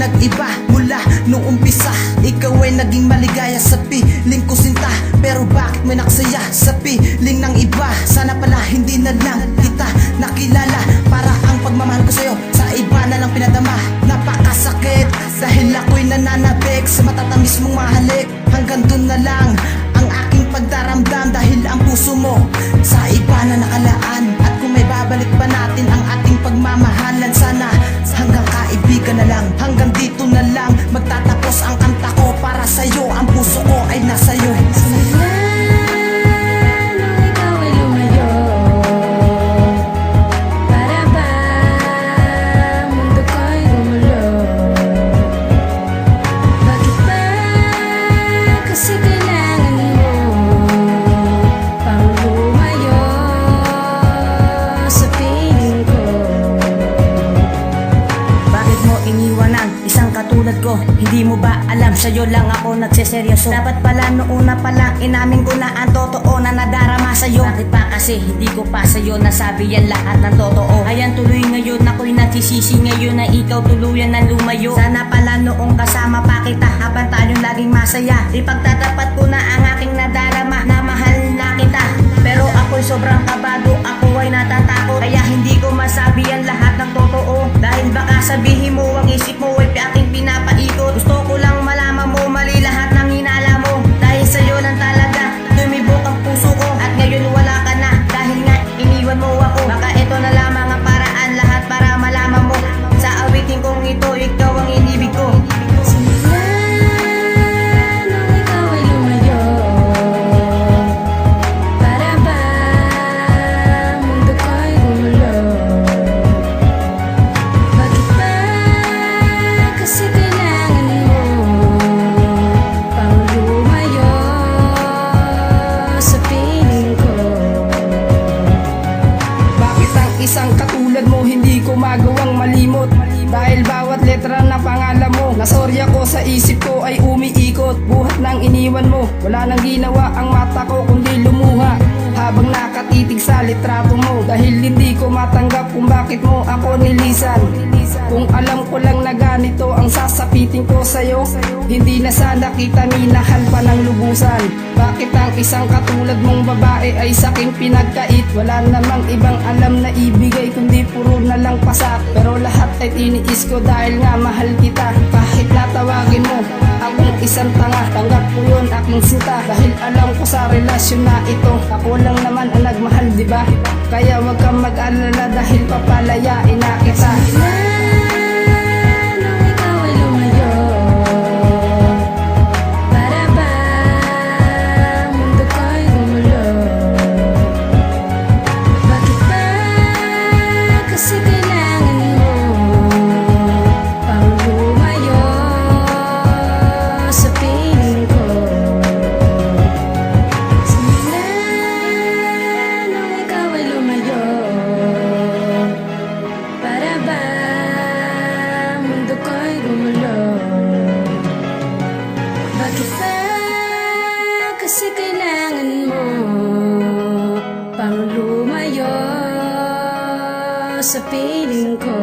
nag-iba mula nung umpisa. Ikaw ay naging maligaya sa piling ko sinta, pero bakit may naksaya sa piling ng iba? Sana pala hindi na lang kita nakilala, para ang pagmamahal ko sa'yo sa iba na lang pinadama. Napakasakit dahil ako'y nananabik sa matatamis mong mahalik. Hanggang dun na lang ang aking pagdaramdam, dahil ang puso mo sa iba na nakalaan. At kung may babalik pa natin ang ating pagmamahalan, sana hanggang kaibigan na lang. Hanggang dito na lang magtatapos ang kanta ko para sa'yo. Ang puso ko ay nasa'yo. Katulad ko, hindi mo ba alam, sa'yo lang ako nagseseryoso? Dapat pala noong una pa lang inamin ko na ang totoo na nadarama sa'yo. Bakit pa kasi hindi ko pa sa'yo nasabi yan lahat ng totoo? Ayan tuloy ngayon ako'y nagsisisi ngayon na ikaw tuluyan ng lumayo. Sana pala noong kasama pa kita habang tayong laging masaya, ipagtatapat ko na ang aking nadarama na mahal na kita. Pero ako'y sobrang kabado, ako ay natatakot, kaya hindi ko masabi yan lahat ng totoo. Dahil baka sabihin mo ang isip mo ay aking pinapaikot. Gusto ko lang malaman mo mali lahat ng hinala mo, dahil sa'yo lang talaga tumibok ang puso ko. At ngayon wala ka na dahil nga iniwan mo ako. Baka ito na lamang ang paraan lahat para malaman mo, sa awitin kong ito ikaw ang inibig ko. Isang katulad mo hindi ko magawang malimot, dahil bawat letra ng pangalan mo nasorya ko sa isip ko ay umiikot. Buhat ng iniwan mo, wala nang ginawa ang mata ko kundi lumuha habang nakatitig sa litrato mo, dahil hindi ko matanggap kung bakit mo ako nilisan. Kung alam ko lang na ganito ang sasapitin ko sa'yo, hindi na sana kita minahal pa ng lubusan. Bakit ang isang katulad mong babae ay saking pinagkait? Wala namang ibang alam na ibigay kundi puro na lang pasak. Pero lahat ay tiniis ko dahil nga mahal kita. Kahit natawagin mo akong isang tanga, tanggap ko yun aking sinta, dahil alam ko sa relasyon na ito ako lang naman ang nagmahal, diba? Kaya wag kang mag-alala dahil papalayain na kita. Bakit ba kasi kailangan mo pang lumayo sa piling ko?